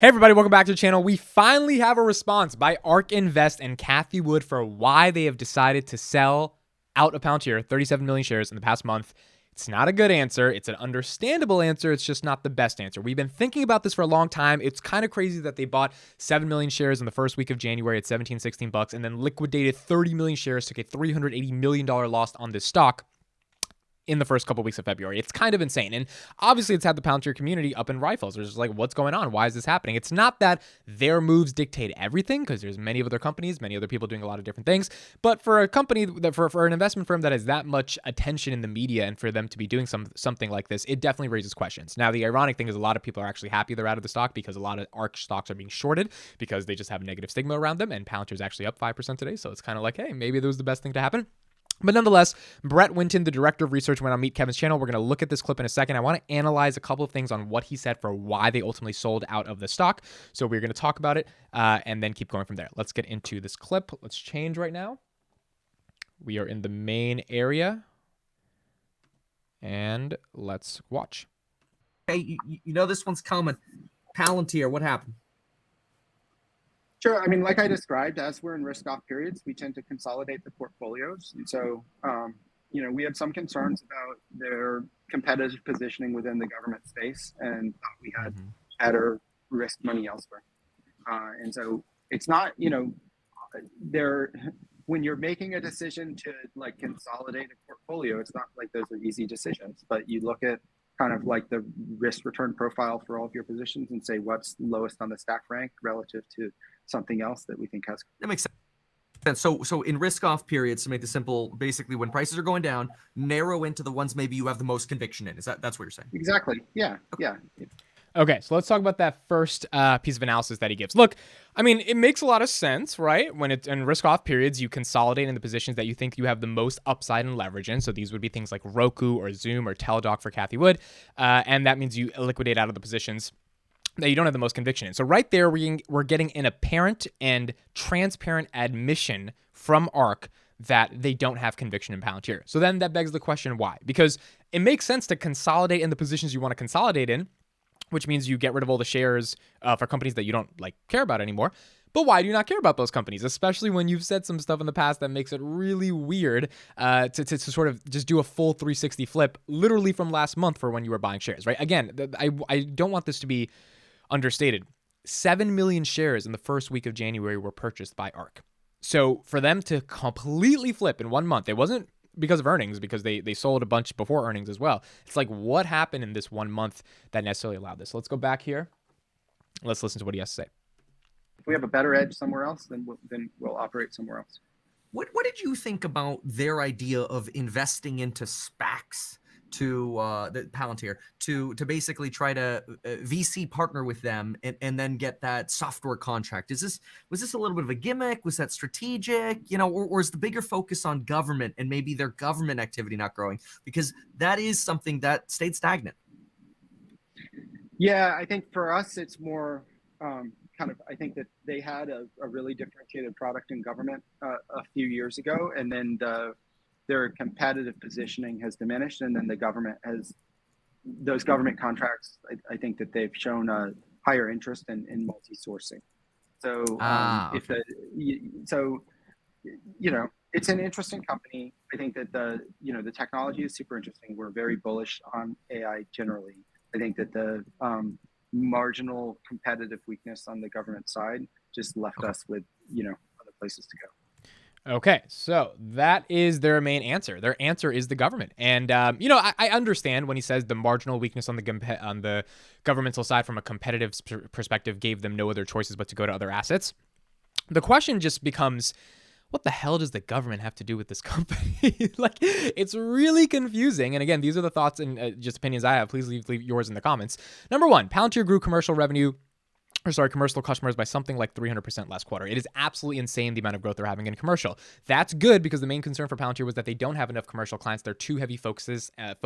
Hey everybody, welcome back to the channel. We finally have a response by ARK Invest and Cathie Wood for why they have decided to sell out of Palantir 37 million shares in the past month. It's not a good answer. It's an understandable answer. It's just not the best answer. We've been thinking about this for a long time. It's kind of crazy that they bought 7 million shares in the first week of January at 17, 16 bucks and then liquidated 30 million shares, took a $380 million loss on this stock in the first couple of weeks of February. It's kind of insane. And obviously it's had the Palantir community up in rifles. There's just like, what's going on? Why is this happening? It's not that their moves dictate everything, because there's many other companies, many other people doing a lot of different things. But for a company, that for an investment firm that has that much attention in the media, and for them to be doing something like this, it definitely raises questions. Now, the ironic thing is a lot of people are actually happy they're out of the stock, because a lot of ARK stocks are being shorted because they just have a negative stigma around them. And Palantir is actually up 5% today. So it's kind of like, hey, maybe that was the best thing to happen. But nonetheless, Brett Winton, the director of research, went on Meet Kevin's channel. We're going to look at this clip in a second. I want to analyze a couple of things on what he said for why they ultimately sold out of the stock. So we're going to talk about it and then keep going from there. Let's get into this clip. Let's change right now. We are in the main area. And let's watch. Hey, you know this one's coming. Palantir, what happened? Sure. I mean, like I described, as we're in risk-off periods, we tend to consolidate the portfolios. And so, we had some concerns about their competitive positioning within the government space, and thought we had better risk money elsewhere. And so it's not, when you're making a decision to like consolidate a portfolio, it's not like those are easy decisions, but you look at kind of like the risk return profile for all of your positions and say what's lowest on the stack rank relative to something else that we think has. That makes sense. So in risk off periods, to make this simple, basically when prices are going down, narrow into the ones maybe you have the most conviction in. That's what you're saying? Exactly. Yeah. Yeah. Okay, so let's talk about that first piece of analysis that he gives. Look, I mean, it makes a lot of sense, right? When it's in risk-off periods, you consolidate in the positions that you think you have the most upside and leverage in. So these would be things like Roku or Zoom or Teladoc for Cathie Wood. And that means you liquidate out of the positions that you don't have the most conviction in. So right there, we're getting an apparent and transparent admission from ARK that they don't have conviction in Palantir. So then that begs the question, why? Because it makes sense to consolidate in the positions you want to consolidate in, which means you get rid of all the shares for companies that you don't care about anymore. But why do you not care about those companies, especially when you've said some stuff in the past that makes it really weird to sort of just do a full 360 flip literally from last month for when you were buying shares, right? Again, I don't want this to be understated. 7 million shares in the first week of January were purchased by ARK. So for them to completely flip in 1 month, it wasn't because of earnings, because they sold a bunch before earnings as well. It's like, what happened in this 1 month that necessarily allowed this? So let's go back here. Let's listen to what he has to say. If we have a better edge somewhere else, then we'll operate somewhere else. What did you think about their idea of investing into SPACs to the Palantir to basically try to VC partner with them and then get that software contract? Was this a little bit of a gimmick? Was that strategic? Or is the bigger focus on government and maybe their government activity not growing? Because that is something that stayed stagnant. Yeah, I think for us, it's more I think that they had a really differentiated product in government a few years ago, and then their competitive positioning has diminished, and then those government contracts, I think that they've shown a higher interest in multi-sourcing. So it's an interesting company. I think that the technology is super interesting. We're very bullish on AI generally. I think that the marginal competitive weakness on the government side just left us with other places to go. Okay, so that is their main answer. Their answer is the government. And, I understand when he says the marginal weakness on the governmental side from a competitive perspective gave them no other choices but to go to other assets. The question just becomes, what the hell does the government have to do with this company? It's really confusing. And again, these are the thoughts and just opinions I have. Please leave yours in the comments. Number one, Palantir grew commercial customers by something like 300% last quarter. It is absolutely insane the amount of growth they're having in commercial. That's good, because the main concern for Palantir was that they don't have enough commercial clients. They're too heavy focused and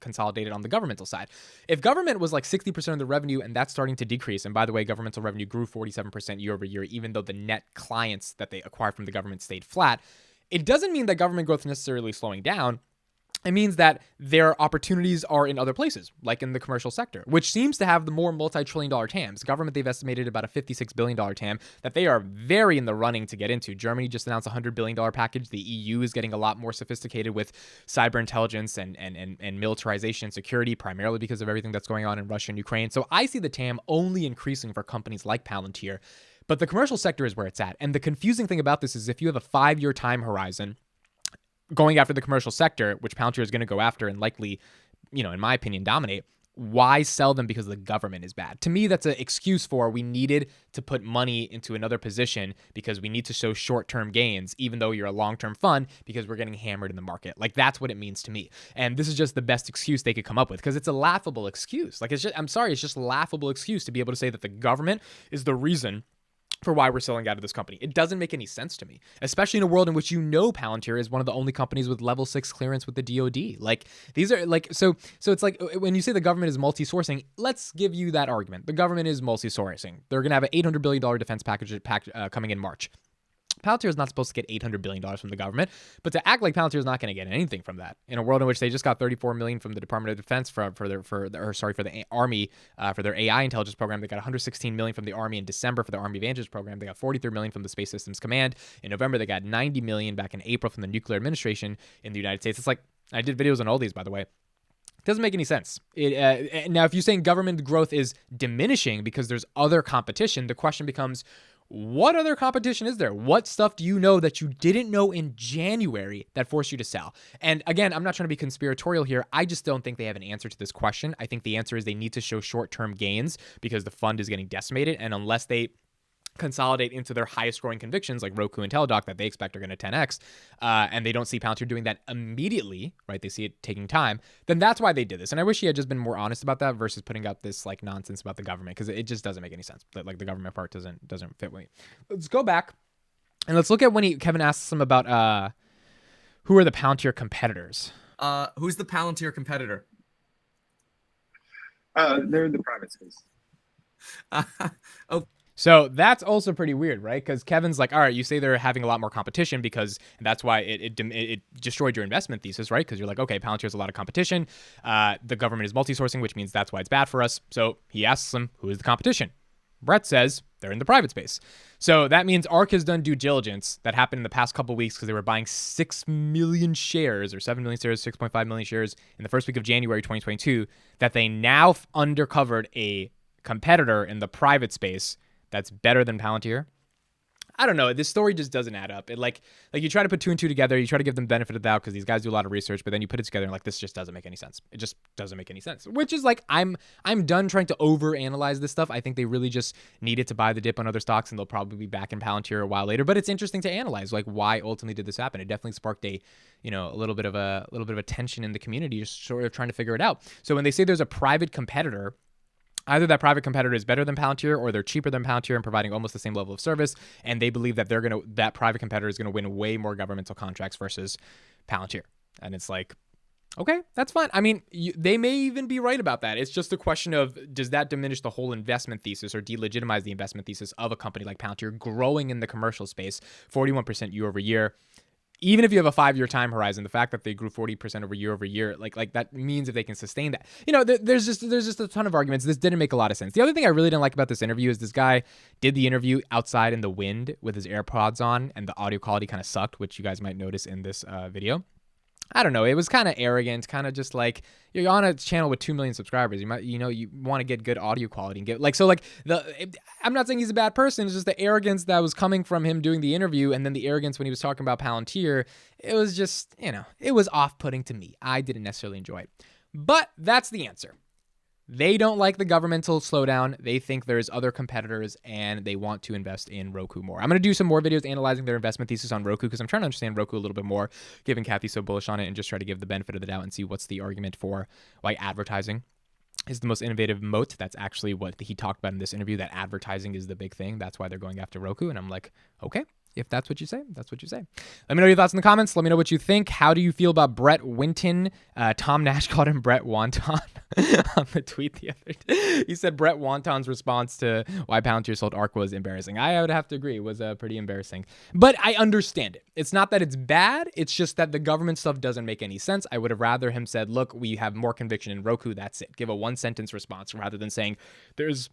consolidated on the governmental side. If government was like 60% of the revenue and that's starting to decrease, and by the way, governmental revenue grew 47% year over year, even though the net clients that they acquired from the government stayed flat, it doesn't mean that government growth is necessarily slowing down. it means that their opportunities are in other places, like in the commercial sector, which seems to have the more multi-trillion-dollar TAMs. Government, they've estimated about a $56 billion TAM that they are very in the running to get into. Germany just announced a $100 billion package. The EU is getting a lot more sophisticated with cyber intelligence and militarization and security, primarily because of everything that's going on in Russia and Ukraine. So I see the TAM only increasing for companies like Palantir. But the commercial sector is where it's at. And the confusing thing about this is if you have a 5-year time horizon, going after the commercial sector, which Palantir is going to go after and likely, in my opinion, dominate, why sell them because the government is bad? To me, that's an excuse for we needed to put money into another position because we need to show short-term gains, even though you're a long-term fund, because we're getting hammered in the market. Like, that's what it means to me. And this is just the best excuse they could come up with because it's a laughable excuse. Like, it's just a laughable excuse to be able to say that the government is the reason for why we're selling out of this company. It doesn't make any sense to me, especially in a world in which Palantir is one of the only companies with level 6 clearance with the DoD. Like, these are like, so it's like when you say the government is multi-sourcing, let's give you that argument. The government is multi-sourcing. They're going to have an $800 billion defense package coming in March. Palantir is not supposed to get $800 billion from the government, but to act like Palantir is not going to get anything from that in a world in which they just got $34 million from the Department of Defense for the Army for their AI intelligence program. They got $116 million from the Army in December for the Army Advantage program. They got $43 million from the Space Systems Command in November. They got $90 million back in April from the Nuclear Administration in the United States. It's like, I did videos on all these, by the way. It doesn't make any sense. Now, if you're saying government growth is diminishing because there's other competition, the question becomes, what other competition is there? What stuff do you know that you didn't know in January that forced you to sell? And again, I'm not trying to be conspiratorial here. I just don't think they have an answer to this question. I think the answer is they need to show short-term gains because the fund is getting decimated. And unless they consolidate into their highest growing convictions like Roku and Teladoc that they expect are going to 10x, and they don't see Palantir doing that immediately, right? They see it taking time, then that's why they did this. And I wish he had just been more honest about that versus putting out this like nonsense about the government because it just doesn't make any sense. Like the government part doesn't fit with me. Let's go back and let's look at when Kevin asks him about who are the Palantir competitors. Who's the Palantir competitor? They're in the private space. Oh. So that's also pretty weird, right? Because Kevin's like, all right, you say they're having a lot more competition because that's why it destroyed your investment thesis, right? Because you're like, okay, Palantir has a lot of competition. The government is multi-sourcing, which means that's why it's bad for us. So he asks him, who is the competition? Brett says they're in the private space. So that means ARK has done due diligence that happened in the past couple of weeks because they were buying 6 million shares or 7 million shares, 6.5 million shares in the first week of January 2022 that they now undercovered a competitor in the private space that's better than Palantir. I don't know. This story just doesn't add up. It like you try to put 2 and 2 together. You try to give them benefit of the doubt because these guys do a lot of research, but then you put it together and like this just doesn't make any sense. It just doesn't make any sense. Which is like I'm done trying to overanalyze this stuff. I think they really just needed to buy the dip on other stocks and they'll probably be back in Palantir a while later. But it's interesting to analyze like why ultimately did this happen. It definitely sparked a little bit of a tension in the community, just sort of trying to figure it out. So when they say there's a private competitor, either that private competitor is better than Palantir or they're cheaper than Palantir and providing almost the same level of service, and they believe that that private competitor is gonna win way more governmental contracts versus Palantir. And it's like, okay, that's fine. I mean, they may even be right about that. It's just a question of does that diminish the whole investment thesis or delegitimize the investment thesis of a company like Palantir growing in the commercial space, 41% year over year. Even if you have a 5-year time horizon, the fact that they grew 40% over year, like that means if they can sustain that, there's just a ton of arguments. This didn't make a lot of sense. The other thing I really didn't like about this interview is this guy did the interview outside in the wind with his AirPods on, and the audio quality kind of sucked, which you guys might notice in this video. I don't know. It was kind of arrogant, kind of just like you're on a channel with 2 million subscribers. You might, you want to get good audio quality and get I'm not saying he's a bad person. It's just the arrogance that was coming from him doing the interview. And then the arrogance when he was talking about Palantir, it was just, it was off-putting to me. I didn't necessarily enjoy it, but that's the answer. They don't like the governmental slowdown. They think there's other competitors and they want to invest in Roku more. I'm going to do some more videos analyzing their investment thesis on Roku because I'm trying to understand Roku a little bit more, given Cathie's so bullish on it, and just try to give the benefit of the doubt and see what's the argument for why advertising is the most innovative moat. That's actually what he talked about in this interview, that advertising is the big thing. That's why they're going after Roku. And I'm like, okay, If that's what you say, that's what you say. Let me know your thoughts in the comments. Let me know what you think. How do you feel about Brett Winton? Tom Nash called him Brett Wonton on the tweet the other day. He said Brett Wonton's response to why Palantir sold ARK was embarrassing. I would have to agree. It was pretty embarrassing. But I understand it. It's not that it's bad. It's just that the government stuff doesn't make any sense. I would have rather him said, look, we have more conviction in Roku. That's it. Give a one-sentence response rather than saying there's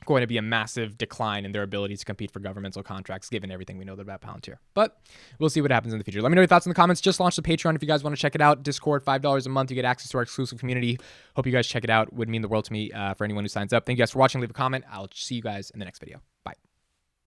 going to be a massive decline in their ability to compete for governmental contracts, given everything we know about Palantir. But we'll see what happens in the future. Let me know your thoughts in the comments. Just launched the Patreon if you guys want to check it out. Discord, $5 a month. You get access to our exclusive community. Hope you guys check it out. Would mean the world to me for anyone who signs up. Thank you guys for watching. Leave a comment. I'll see you guys in the next video.